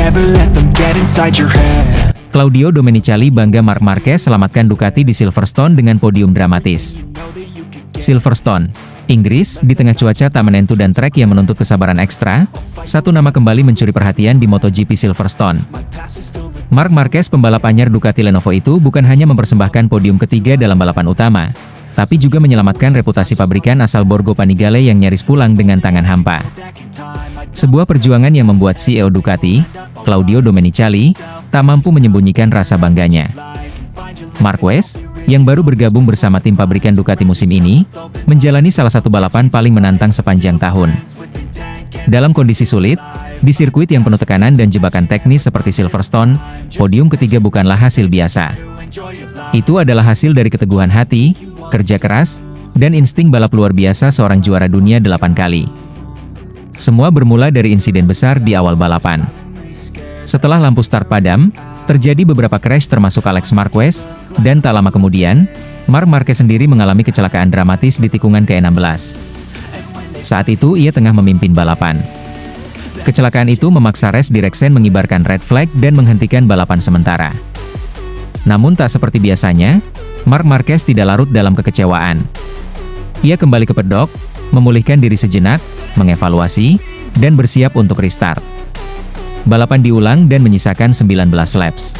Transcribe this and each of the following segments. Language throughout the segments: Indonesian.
never let them get inside your head. Claudio Domenicali bangga Marc Marquez selamatkan Ducati di Silverstone dengan podium dramatis. Silverstone, Inggris, di tengah cuaca tak menentu dan trek yang menuntut kesabaran ekstra, satu nama kembali mencuri perhatian di MotoGP Silverstone. Marc Marquez, pembalap anyar Ducati Lenovo itu bukan hanya mempersembahkan podium ketiga dalam balapan utama, tapi juga menyelamatkan reputasi pabrikan asal Borgo Panigale yang nyaris pulang dengan tangan hampa. Sebuah perjuangan yang membuat CEO Ducati, Claudio Domenicali, tak mampu menyembunyikan rasa bangganya. Marquez, yang baru bergabung bersama tim pabrikan Ducati musim ini, menjalani salah satu balapan paling menantang sepanjang tahun. Dalam kondisi sulit, di sirkuit yang penuh tekanan dan jebakan teknis seperti Silverstone, podium ketiga bukanlah hasil biasa. Itu adalah hasil dari keteguhan hati, kerja keras, dan insting balap luar biasa seorang juara dunia 8 kali. Semua bermula dari insiden besar di awal balapan. Setelah lampu start padam, terjadi beberapa crash termasuk Alex Marquez, dan tak lama kemudian, Marc Marquez sendiri mengalami kecelakaan dramatis di tikungan ke-16. Saat itu ia tengah memimpin balapan. Kecelakaan itu memaksa Race Direction mengibarkan red flag dan menghentikan balapan sementara. Namun tak seperti biasanya, Marc Marquez tidak larut dalam kekecewaan. Ia kembali ke pedok, memulihkan diri sejenak, mengevaluasi, dan bersiap untuk restart. Balapan diulang dan menyisakan 19 laps.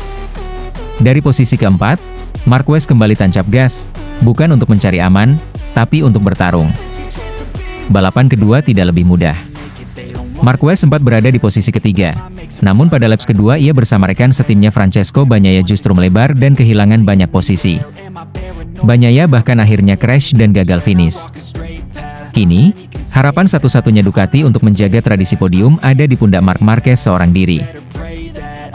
Dari posisi keempat, Marquez kembali tancap gas, bukan untuk mencari aman, tapi untuk bertarung. Balapan kedua tidak lebih mudah. Marquez sempat berada di posisi ketiga, namun pada laps kedua ia bersama rekan setimnya Francesco Bagnaia justru melebar dan kehilangan banyak posisi. Bagnaia bahkan akhirnya crash dan gagal finish. Kini, harapan satu-satunya Ducati untuk menjaga tradisi podium ada di pundak Marc Marquez seorang diri.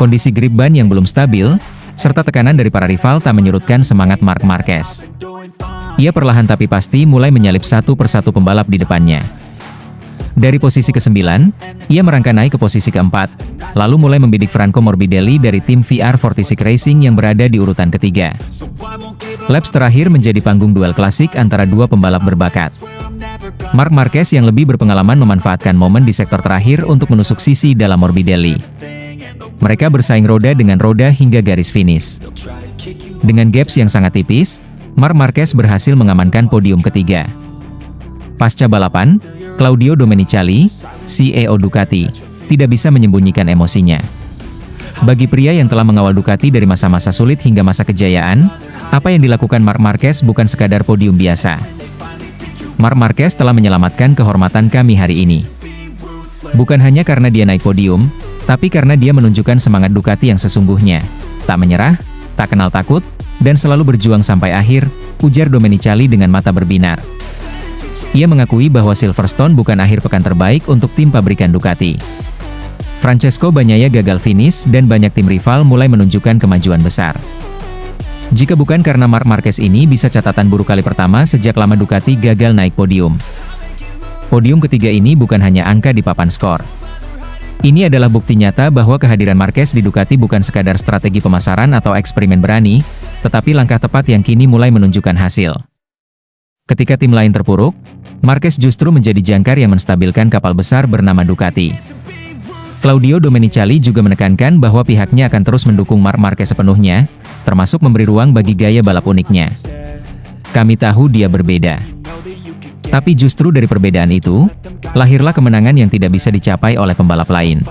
Kondisi grip ban yang belum stabil, serta tekanan dari para rival tak menyurutkan semangat Marc Marquez. Ia perlahan tapi pasti mulai menyalip satu persatu pembalap di depannya. Dari posisi ke-9, ia merangkak naik ke posisi ke-4, lalu mulai membidik Franco Morbidelli dari tim VR46 Racing yang berada di urutan ketiga. Laps terakhir menjadi panggung duel klasik antara dua pembalap berbakat. Marc Marquez yang lebih berpengalaman memanfaatkan momen di sektor terakhir untuk menusuk sisi dalam Morbidelli. Mereka bersaing roda dengan roda hingga garis finish. Dengan gaps yang sangat tipis, Marc Marquez berhasil mengamankan podium ketiga. Pasca balapan, Claudio Domenicali, CEO Ducati, tidak bisa menyembunyikan emosinya. Bagi pria yang telah mengawal Ducati dari masa-masa sulit hingga masa kejayaan, apa yang dilakukan Marc Marquez bukan sekadar podium biasa. Marc Marquez telah menyelamatkan kehormatan kami hari ini. Bukan hanya karena dia naik podium, tapi karena dia menunjukkan semangat Ducati yang sesungguhnya. Tak menyerah, tak kenal takut, dan selalu berjuang sampai akhir, ujar Domenicali dengan mata berbinar. Ia mengakui bahwa Silverstone bukan akhir pekan terbaik untuk tim pabrikan Ducati. Francesco Bagnaia gagal finish dan banyak tim rival mulai menunjukkan kemajuan besar. Jika bukan karena Marc Marquez ini bisa catatan buruk kali pertama sejak lama Ducati gagal naik podium. Podium ketiga ini bukan hanya angka di papan skor. Ini adalah bukti nyata bahwa kehadiran Marquez di Ducati bukan sekadar strategi pemasaran atau eksperimen berani, tetapi langkah tepat yang kini mulai menunjukkan hasil. Ketika tim lain terpuruk, Marquez justru menjadi jangkar yang menstabilkan kapal besar bernama Ducati. Claudio Domenicali juga menekankan bahwa pihaknya akan terus mendukung Marc Marquez sepenuhnya, termasuk memberi ruang bagi gaya balap uniknya. Kami tahu dia berbeda. Tapi justru dari perbedaan itu, lahirlah kemenangan yang tidak bisa dicapai oleh pembalap lain.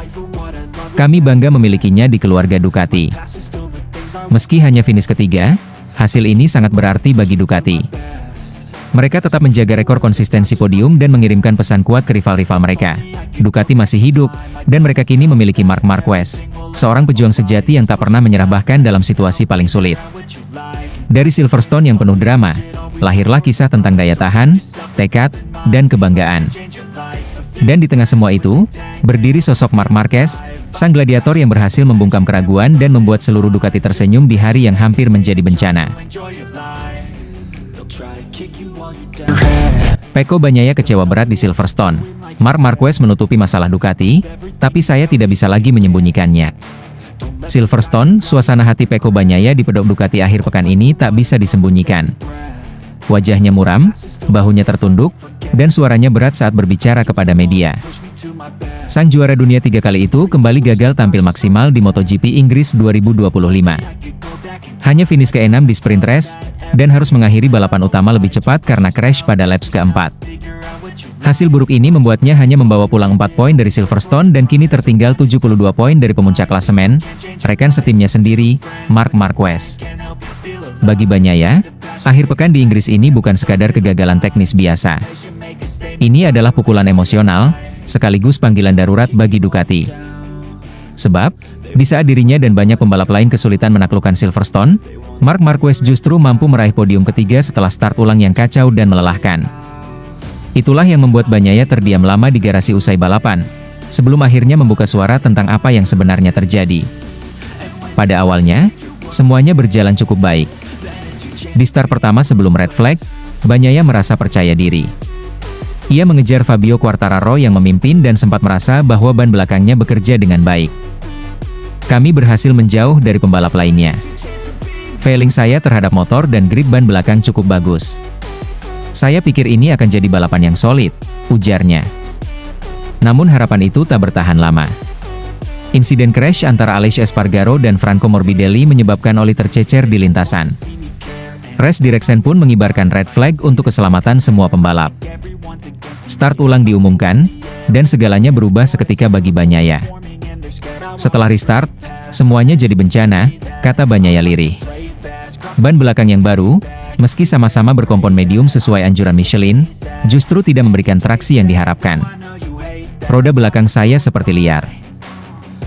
Kami bangga memilikinya di keluarga Ducati. Meski hanya finish ketiga, hasil ini sangat berarti bagi Ducati. Mereka tetap menjaga rekor konsistensi podium dan mengirimkan pesan kuat ke rival-rival mereka. Ducati masih hidup, dan mereka kini memiliki Marc Marquez, seorang pejuang sejati yang tak pernah menyerah bahkan dalam situasi paling sulit. Dari Silverstone yang penuh drama, lahirlah kisah tentang daya tahan, tekad, dan kebanggaan. Dan di tengah semua itu, berdiri sosok Marc Marquez, sang gladiator yang berhasil membungkam keraguan dan membuat seluruh Ducati tersenyum di hari yang hampir menjadi bencana. Pecco Bagnaia kecewa berat di Silverstone. Marc Marquez menutupi masalah Ducati, tapi saya tidak bisa lagi menyembunyikannya. Silverstone, suasana hati Pecco Bagnaia di pedok Ducati akhir pekan ini tak bisa disembunyikan. Wajahnya muram, bahunya tertunduk, dan suaranya berat saat berbicara kepada media. Sang juara dunia 3 kali itu kembali gagal tampil maksimal di MotoGP Inggris 2025. Hanya finish ke-6 di sprint race, dan harus mengakhiri balapan utama lebih cepat karena crash pada laps ke-4. Hasil buruk ini membuatnya hanya membawa pulang 4 poin dari Silverstone dan kini tertinggal 72 poin dari pemuncak klasemen, rekan setimnya sendiri, Marc Marquez. Bagi Bagnaia, akhir pekan di Inggris ini bukan sekadar kegagalan teknis biasa. Ini adalah pukulan emosional, sekaligus panggilan darurat bagi Ducati. Sebab, di saat dirinya dan banyak pembalap lain kesulitan menaklukkan Silverstone, Marc Marquez justru mampu meraih podium ketiga setelah start ulang yang kacau dan melelahkan. Itulah yang membuat Bagnaia terdiam lama di garasi usai balapan, sebelum akhirnya membuka suara tentang apa yang sebenarnya terjadi. Pada awalnya, semuanya berjalan cukup baik. Di start pertama sebelum red flag, Bagnaia merasa percaya diri. Ia mengejar Fabio Quartararo yang memimpin dan sempat merasa bahwa ban belakangnya bekerja dengan baik. Kami berhasil menjauh dari pembalap lainnya. Feeling saya terhadap motor dan grip ban belakang cukup bagus. Saya pikir ini akan jadi balapan yang solid, ujarnya. Namun harapan itu tak bertahan lama. Insiden crash antara Aleix Espargaro dan Franco Morbidelli menyebabkan oli tercecer di lintasan. Race Direction pun mengibarkan red flag untuk keselamatan semua pembalap. Start ulang diumumkan, dan segalanya berubah seketika bagi Bagnaia. Setelah restart, semuanya jadi bencana, kata Bagnaia lirih. Ban belakang yang baru, meski sama-sama berkompon medium sesuai anjuran Michelin, justru tidak memberikan traksi yang diharapkan. Roda belakang saya seperti liar.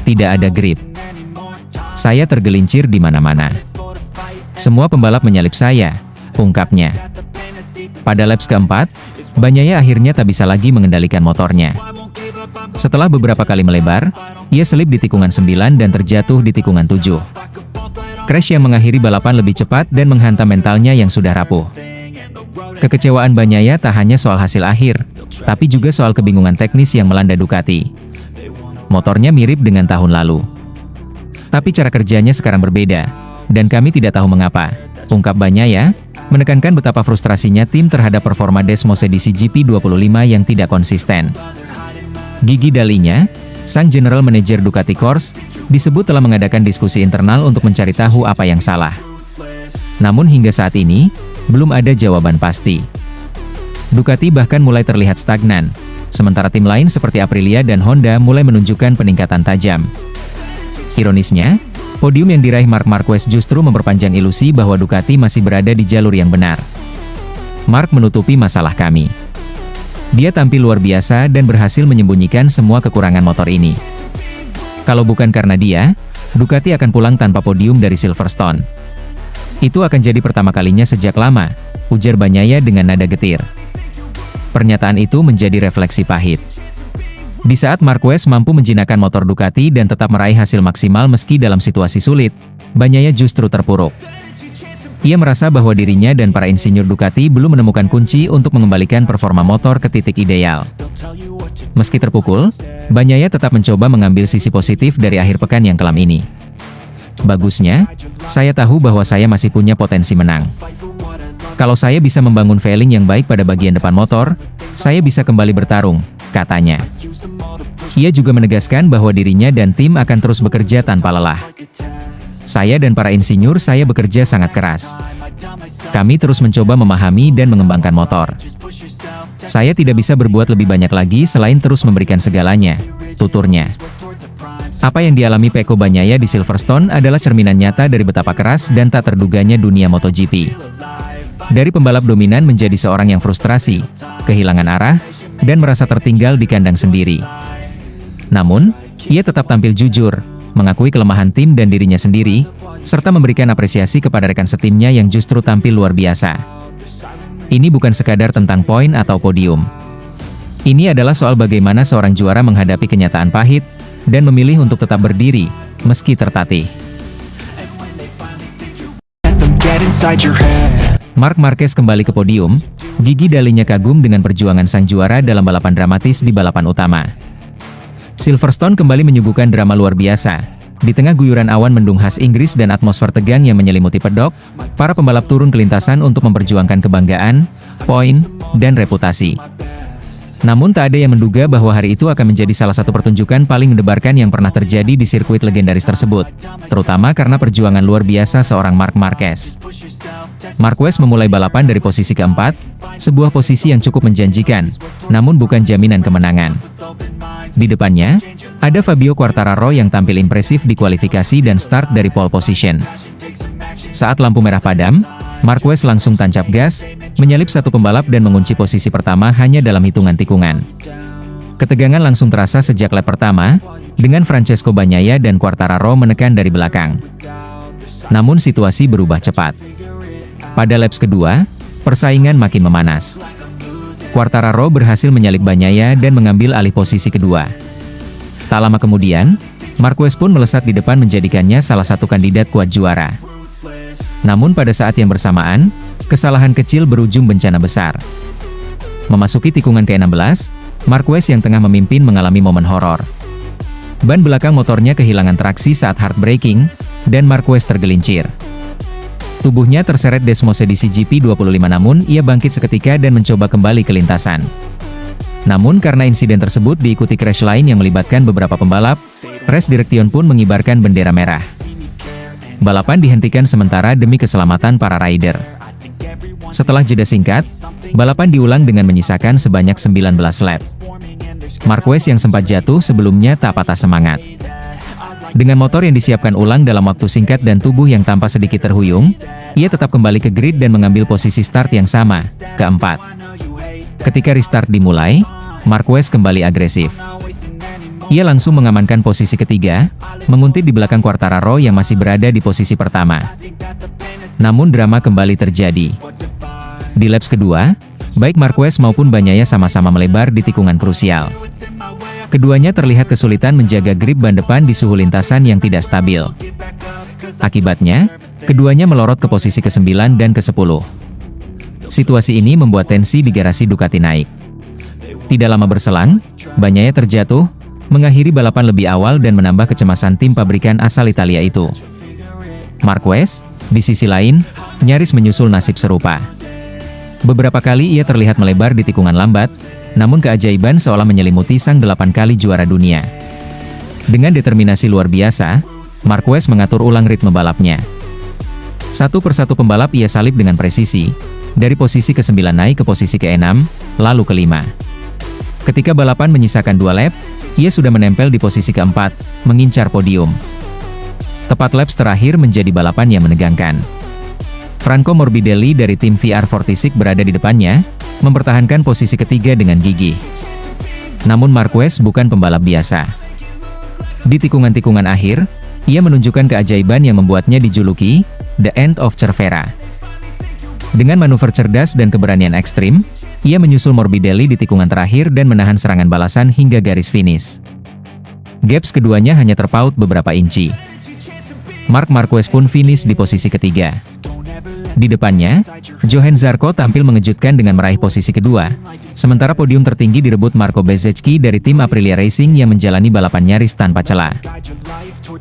Tidak ada grip. Saya tergelincir di mana-mana. Semua pembalap menyalip saya, ungkapnya. Pada laps keempat, Bagnaia akhirnya tak bisa lagi mengendalikan motornya. Setelah beberapa kali melebar, ia selip di tikungan 9 dan terjatuh di tikungan 7. Crash yang mengakhiri balapan lebih cepat dan menghantam mentalnya yang sudah rapuh. Kekecewaan Bagnaia tak hanya soal hasil akhir, tapi juga soal kebingungan teknis yang melanda Ducati. Motornya mirip dengan tahun lalu. Tapi cara kerjanya sekarang berbeda, dan kami tidak tahu mengapa, ungkap Bagnaia, menekankan betapa frustrasinya tim terhadap performa Desmose di GP25 yang tidak konsisten. Gigi Dalinya, sang general manager Ducati Corse, disebut telah mengadakan diskusi internal untuk mencari tahu apa yang salah. Namun hingga saat ini, belum ada jawaban pasti. Ducati bahkan mulai terlihat stagnan, sementara tim lain seperti Aprilia dan Honda mulai menunjukkan peningkatan tajam. Ironisnya, podium yang diraih Marc Marquez justru memperpanjang ilusi bahwa Ducati masih berada di jalur yang benar. Marc menutupi masalah kami. Dia tampil luar biasa dan berhasil menyembunyikan semua kekurangan motor ini. Kalau bukan karena dia, Ducati akan pulang tanpa podium dari Silverstone. Itu akan jadi pertama kalinya sejak lama, ujar Bagnaia dengan nada getir. Pernyataan itu menjadi refleksi pahit. Di saat Marquez mampu menjinakkan motor Ducati dan tetap meraih hasil maksimal meski dalam situasi sulit, Bagnaia justru terpuruk. Ia merasa bahwa dirinya dan para insinyur Ducati belum menemukan kunci untuk mengembalikan performa motor ke titik ideal. Meski terpukul, Bagnaia tetap mencoba mengambil sisi positif dari akhir pekan yang kelam ini. Bagusnya, saya tahu bahwa saya masih punya potensi menang. Kalau saya bisa membangun feeling yang baik pada bagian depan motor, saya bisa kembali bertarung, katanya. Ia juga menegaskan bahwa dirinya dan tim akan terus bekerja tanpa lelah. Saya dan para insinyur saya bekerja sangat keras. Kami terus mencoba memahami dan mengembangkan motor. Saya tidak bisa berbuat lebih banyak lagi selain terus memberikan segalanya, tuturnya. Apa yang dialami Pecco Bagnaia di Silverstone adalah cerminan nyata dari betapa keras dan tak terduganya dunia MotoGP. Dari pembalap dominan menjadi seorang yang frustrasi, kehilangan arah, dan merasa tertinggal di kandang sendiri. Namun, ia tetap tampil jujur, mengakui kelemahan tim dan dirinya sendiri, serta memberikan apresiasi kepada rekan setimnya yang justru tampil luar biasa. Ini bukan sekadar tentang poin atau podium. Ini adalah soal bagaimana seorang juara menghadapi kenyataan pahit, dan memilih untuk tetap berdiri, meski tertatih. Marc Marquez kembali ke podium, Gigi Dalinya kagum dengan perjuangan sang juara dalam balapan dramatis di balapan utama. Silverstone kembali menyuguhkan drama luar biasa. Di tengah guyuran awan mendung khas Inggris dan atmosfer tegang yang menyelimuti pedok, para pembalap turun ke lintasan untuk memperjuangkan kebanggaan, poin, dan reputasi. Namun tak ada yang menduga bahwa hari itu akan menjadi salah satu pertunjukan paling mendebarkan yang pernah terjadi di sirkuit legendaris tersebut, terutama karena perjuangan luar biasa seorang Marc Marquez. Marquez memulai balapan dari posisi keempat, sebuah posisi yang cukup menjanjikan, namun bukan jaminan kemenangan. Di depannya, ada Fabio Quartararo yang tampil impresif di kualifikasi dan start dari pole position. Saat lampu merah padam, Marquez langsung tancap gas, menyalip satu pembalap dan mengunci posisi pertama hanya dalam hitungan tikungan. Ketegangan langsung terasa sejak lap pertama, dengan Francesco Bagnaia dan Quartararo menekan dari belakang. Namun situasi berubah cepat. Pada laps kedua, persaingan makin memanas. Quartararo berhasil menyalip Bagnaia dan mengambil alih posisi kedua. Tak lama kemudian, Marquez pun melesat di depan menjadikannya salah satu kandidat kuat juara. Namun pada saat yang bersamaan, kesalahan kecil berujung bencana besar. Memasuki tikungan ke-16, Marquez yang tengah memimpin mengalami momen horor. Ban belakang motornya kehilangan traksi saat hard braking, dan Marquez tergelincir. Tubuhnya terseret desmosedisi GP25 namun ia bangkit seketika dan mencoba kembali ke lintasan. Namun karena insiden tersebut diikuti crash lain yang melibatkan beberapa pembalap, Race Direction pun mengibarkan bendera merah. Balapan dihentikan sementara demi keselamatan para rider. Setelah jeda singkat, balapan diulang dengan menyisakan sebanyak 19 lap. Marquez yang sempat jatuh sebelumnya tak patah semangat. Dengan motor yang disiapkan ulang dalam waktu singkat dan tubuh yang tampak sedikit terhuyung, ia tetap kembali ke grid dan mengambil posisi start yang sama, keempat. Ketika restart dimulai, Marquez kembali agresif. Ia langsung mengamankan posisi ketiga, menguntit di belakang Quartararo yang masih berada di posisi pertama. Namun drama kembali terjadi. Di laps kedua, baik Marquez maupun Bagnaia sama-sama melebar di tikungan krusial. Keduanya terlihat kesulitan menjaga grip ban depan di suhu lintasan yang tidak stabil. Akibatnya, keduanya melorot ke posisi ke-9 dan ke-10. Situasi ini membuat tensi di garasi Ducati naik. Tidak lama berselang, Bagnaia terjatuh, mengakhiri balapan lebih awal dan menambah kecemasan tim pabrikan asal Italia itu. Marquez, di sisi lain, nyaris menyusul nasib serupa. Beberapa kali ia terlihat melebar di tikungan lambat, namun keajaiban seolah menyelimuti sang 8 kali juara dunia. Dengan determinasi luar biasa, Marquez mengatur ulang ritme balapnya. Satu persatu pembalap ia salip dengan presisi, dari posisi ke-9 naik ke posisi ke-6, lalu ke-5. Ketika balapan menyisakan 2 lap, ia sudah menempel di posisi ke-4, mengincar podium. Tepat laps terakhir menjadi balapan yang menegangkan. Franco Morbidelli dari tim VR46 berada di depannya, mempertahankan posisi ketiga dengan gigih. Namun Marquez bukan pembalap biasa. Di tikungan-tikungan akhir, ia menunjukkan keajaiban yang membuatnya dijuluki The End of Cervera. Dengan manuver cerdas dan keberanian ekstrim, ia menyusul Morbidelli di tikungan terakhir dan menahan serangan balasan hingga garis finish. Gaps keduanya hanya terpaut beberapa inci. Marc Marquez pun finish di posisi ketiga. Di depannya, Johann Zarco tampil mengejutkan dengan meraih posisi kedua, sementara podium tertinggi direbut Marco Bezzecchi dari tim Aprilia Racing yang menjalani balapan nyaris tanpa celah.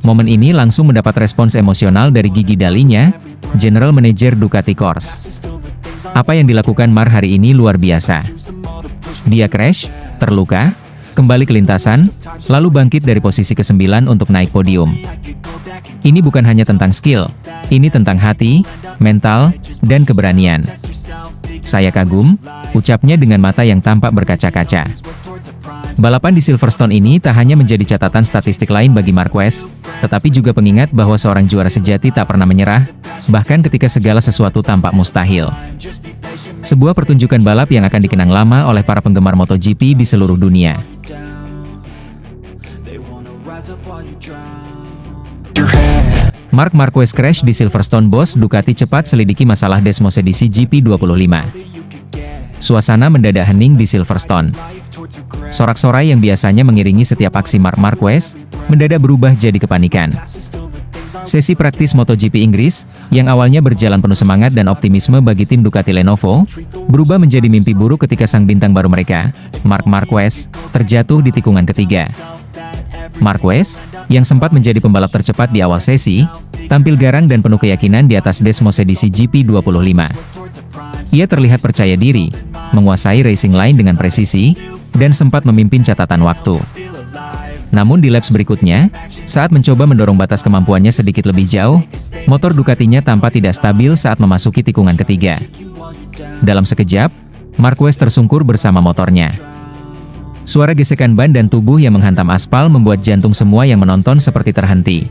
Momen ini langsung mendapat respons emosional dari Gigi Dalinya, General Manager Ducati Corse. Apa yang dilakukan Marc hari ini luar biasa. Dia crash, terluka, kembali ke lintasan, lalu bangkit dari posisi ke-9 untuk naik podium. Ini bukan hanya tentang skill, ini tentang hati, mental, dan keberanian. Saya kagum, ucapnya dengan mata yang tampak berkaca-kaca. Balapan di Silverstone ini tak hanya menjadi catatan statistik lain bagi Marquez, tetapi juga pengingat bahwa seorang juara sejati tak pernah menyerah, bahkan ketika segala sesuatu tampak mustahil. Sebuah pertunjukan balap yang akan dikenang lama oleh para penggemar MotoGP di seluruh dunia. Marc Marquez crash di Silverstone. Bos Ducati cepat selidiki masalah desmosedisi GP25. Suasana mendadak hening di Silverstone. Sorak-sorai yang biasanya mengiringi setiap aksi Marc Marquez, mendadak berubah jadi kepanikan. Sesi praktis MotoGP Inggris, yang awalnya berjalan penuh semangat dan optimisme bagi tim Ducati Lenovo, berubah menjadi mimpi buruk ketika sang bintang baru mereka, Marc Marquez, terjatuh di tikungan ketiga. Marquez, yang sempat menjadi pembalap tercepat di awal sesi, tampil garang dan penuh keyakinan di atas desmosedisi GP25. Ia terlihat percaya diri, menguasai racing line dengan presisi, dan sempat memimpin catatan waktu. Namun di laps berikutnya, saat mencoba mendorong batas kemampuannya sedikit lebih jauh, motor Ducatinya tampak tidak stabil saat memasuki tikungan ketiga. Dalam sekejap, Marquez tersungkur bersama motornya. Suara gesekan ban dan tubuh yang menghantam aspal membuat jantung semua yang menonton seperti terhenti.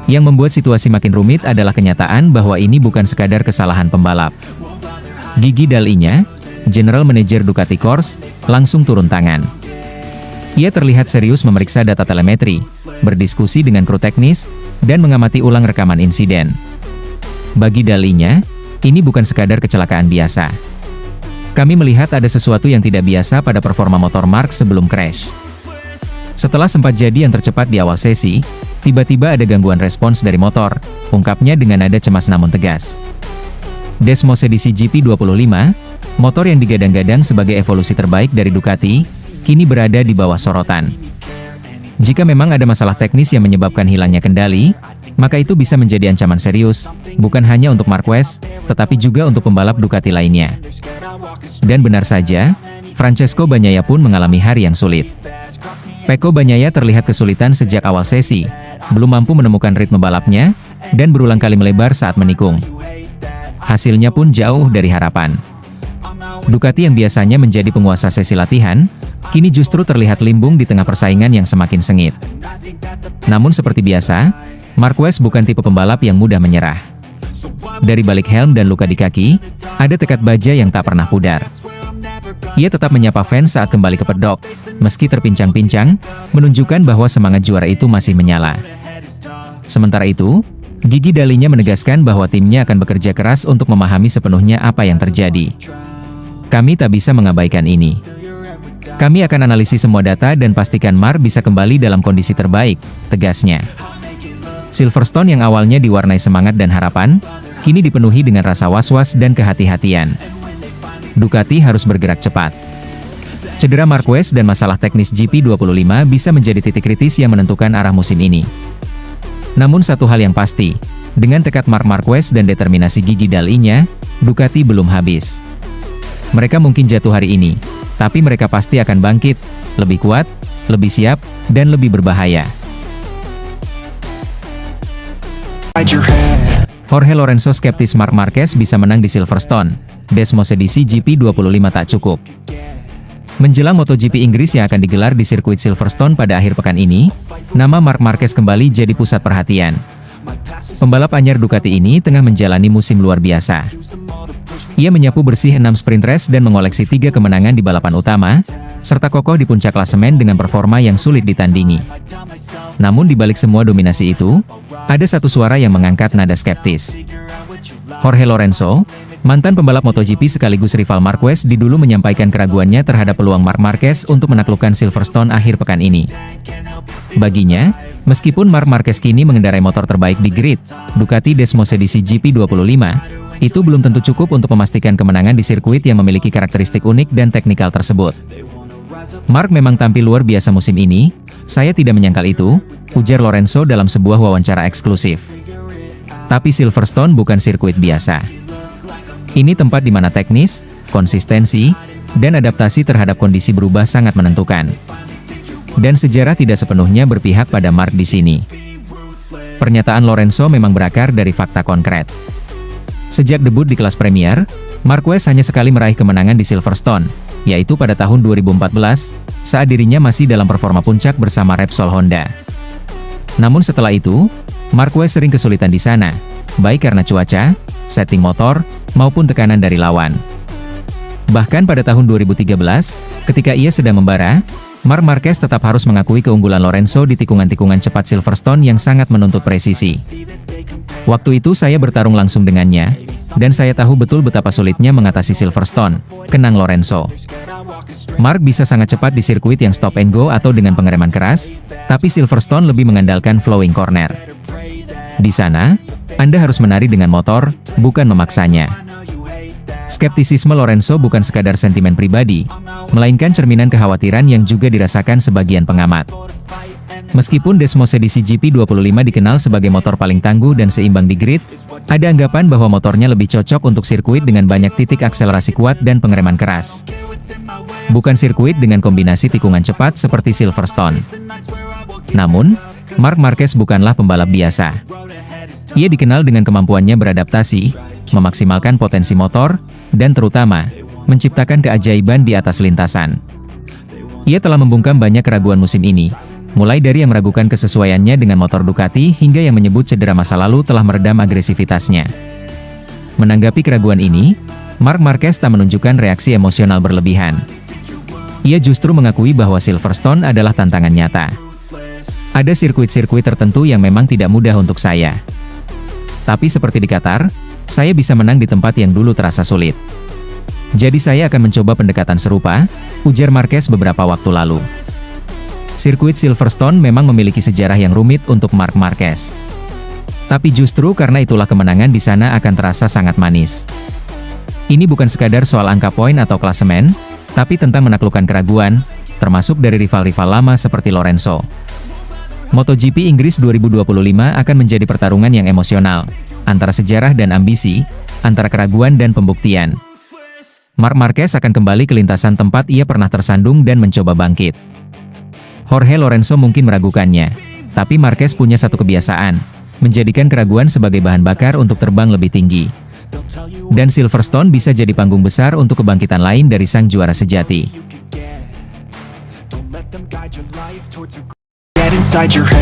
Yang membuat situasi makin rumit adalah kenyataan bahwa ini bukan sekadar kesalahan pembalap. Gigi Dall'Igna, General Manager Ducati Corse, langsung turun tangan. Ia terlihat serius memeriksa data telemetri, berdiskusi dengan kru teknis, dan mengamati ulang rekaman insiden. Bagi Dall'Igna, ini bukan sekadar kecelakaan biasa. Kami melihat ada sesuatu yang tidak biasa pada performa motor Mark sebelum crash. Setelah sempat jadi yang tercepat di awal sesi, tiba-tiba ada gangguan respons dari motor, ungkapnya dengan nada cemas namun tegas. Desmosedici GP25, motor yang digadang-gadang sebagai evolusi terbaik dari Ducati, kini berada di bawah sorotan. Jika memang ada masalah teknis yang menyebabkan hilangnya kendali, maka itu bisa menjadi ancaman serius, bukan hanya untuk Marquez, tetapi juga untuk pembalap Ducati lainnya. Dan benar saja, Francesco Bagnaia pun mengalami hari yang sulit. Pecco Bagnaia terlihat kesulitan sejak awal sesi, belum mampu menemukan ritme balapnya, dan berulang kali melebar saat menikung. Hasilnya pun jauh dari harapan. Ducati yang biasanya menjadi penguasa sesi latihan, kini justru terlihat limbung di tengah persaingan yang semakin sengit. Namun seperti biasa, Marquez bukan tipe pembalap yang mudah menyerah. Dari balik helm dan luka di kaki, ada tekad baja yang tak pernah pudar. Ia tetap menyapa fans saat kembali ke pedok, meski terpincang-pincang, menunjukkan bahwa semangat juara itu masih menyala. Sementara itu, Gigi Dall'Igna menegaskan bahwa timnya akan bekerja keras untuk memahami sepenuhnya apa yang terjadi. Kami tak bisa mengabaikan ini. Kami akan analisis semua data dan pastikan Mark bisa kembali dalam kondisi terbaik, tegasnya. Silverstone yang awalnya diwarnai semangat dan harapan, kini dipenuhi dengan rasa was-was dan kehati-hatian. Ducati harus bergerak cepat. Cedera Marquez dan masalah teknis GP25 bisa menjadi titik kritis yang menentukan arah musim ini. Namun satu hal yang pasti, dengan tekad Marc Marquez dan determinasi Gigi Dall'Igna, Ducati belum habis. Mereka mungkin jatuh hari ini, tapi mereka pasti akan bangkit, lebih kuat, lebih siap, dan lebih berbahaya. Jorge Lorenzo skeptis Marc Marquez bisa menang di Silverstone. Desmosedici GP25 tak cukup. Menjelang MotoGP Inggris yang akan digelar di sirkuit Silverstone pada akhir pekan ini, nama Marc Marquez kembali jadi pusat perhatian. Pembalap anyar Ducati ini tengah menjalani musim luar biasa. Ia menyapu bersih 6 sprint race dan mengoleksi 3 kemenangan di balapan utama, serta kokoh di puncak klasemen dengan performa yang sulit ditandingi. Namun di balik semua dominasi itu, ada satu suara yang mengangkat nada skeptis. Jorge Lorenzo, mantan pembalap MotoGP sekaligus rival Marquez, dulu menyampaikan keraguannya terhadap peluang Marc Marquez untuk menaklukkan Silverstone akhir pekan ini. Baginya, meskipun Marc Marquez kini mengendarai motor terbaik di grid, Ducati Desmosedici GP25, itu belum tentu cukup untuk memastikan kemenangan di sirkuit yang memiliki karakteristik unik dan teknikal tersebut. Marc memang tampil luar biasa musim ini, saya tidak menyangkal itu, ujar Lorenzo dalam sebuah wawancara eksklusif. Tapi Silverstone bukan sirkuit biasa. Ini tempat di mana teknis, konsistensi, dan adaptasi terhadap kondisi berubah sangat menentukan. Dan sejarah tidak sepenuhnya berpihak pada Marc di sini. Pernyataan Lorenzo memang berakar dari fakta konkret. Sejak debut di kelas Premier, Marquez hanya sekali meraih kemenangan di Silverstone, yaitu pada tahun 2014, saat dirinya masih dalam performa puncak bersama Repsol Honda. Namun setelah itu, Marquez sering kesulitan di sana, baik karena cuaca, setting motor, maupun tekanan dari lawan. Bahkan pada tahun 2013, ketika ia sedang membara, Marc Marquez tetap harus mengakui keunggulan Lorenzo di tikungan-tikungan cepat Silverstone yang sangat menuntut presisi. Waktu itu saya bertarung langsung dengannya, dan saya tahu betul betapa sulitnya mengatasi Silverstone, kenang Lorenzo. Marc bisa sangat cepat di sirkuit yang stop and go atau dengan pengereman keras, tapi Silverstone lebih mengandalkan flowing corner. Di sana, Anda harus menari dengan motor, bukan memaksanya. Skeptisisme Lorenzo bukan sekadar sentimen pribadi, melainkan cerminan kekhawatiran yang juga dirasakan sebagian pengamat. Meskipun Desmosedici GP25 dikenal sebagai motor paling tangguh dan seimbang di grid, ada anggapan bahwa motornya lebih cocok untuk sirkuit dengan banyak titik akselerasi kuat dan pengereman keras. bukan sirkuit dengan kombinasi tikungan cepat seperti Silverstone. Namun, Marc Marquez bukanlah pembalap biasa. Ia dikenal dengan kemampuannya beradaptasi, memaksimalkan potensi motor, dan terutama, menciptakan keajaiban di atas lintasan. Ia telah membungkam banyak keraguan musim ini, mulai dari yang meragukan kesesuaiannya dengan motor Ducati hingga yang menyebut cedera masa lalu telah meredam agresivitasnya. Menanggapi keraguan ini, Marc Marquez tak menunjukkan reaksi emosional berlebihan. Ia justru mengakui bahwa Silverstone adalah tantangan nyata. Ada sirkuit-sirkuit tertentu yang memang tidak mudah untuk saya. Tapi seperti di Qatar, saya bisa menang di tempat yang dulu terasa sulit. Jadi saya akan mencoba pendekatan serupa, ujar Marquez beberapa waktu lalu. Sirkuit Silverstone memang memiliki sejarah yang rumit untuk Marc Marquez. Tapi justru karena itulah kemenangan di sana akan terasa sangat manis. Ini bukan sekadar soal angka poin atau klasemen, tapi tentang menaklukkan keraguan, termasuk dari rival-rival lama seperti Lorenzo. MotoGP Inggris 2025 akan menjadi pertarungan yang emosional, antara sejarah dan ambisi, antara keraguan dan pembuktian. Marc Marquez akan kembali ke lintasan tempat ia pernah tersandung dan mencoba bangkit. Jorge Lorenzo mungkin meragukannya, tapi Marquez punya satu kebiasaan, menjadikan keraguan sebagai bahan bakar untuk terbang lebih tinggi. Dan Silverstone bisa jadi panggung besar untuk kebangkitan lain dari sang juara sejati. Get inside your head.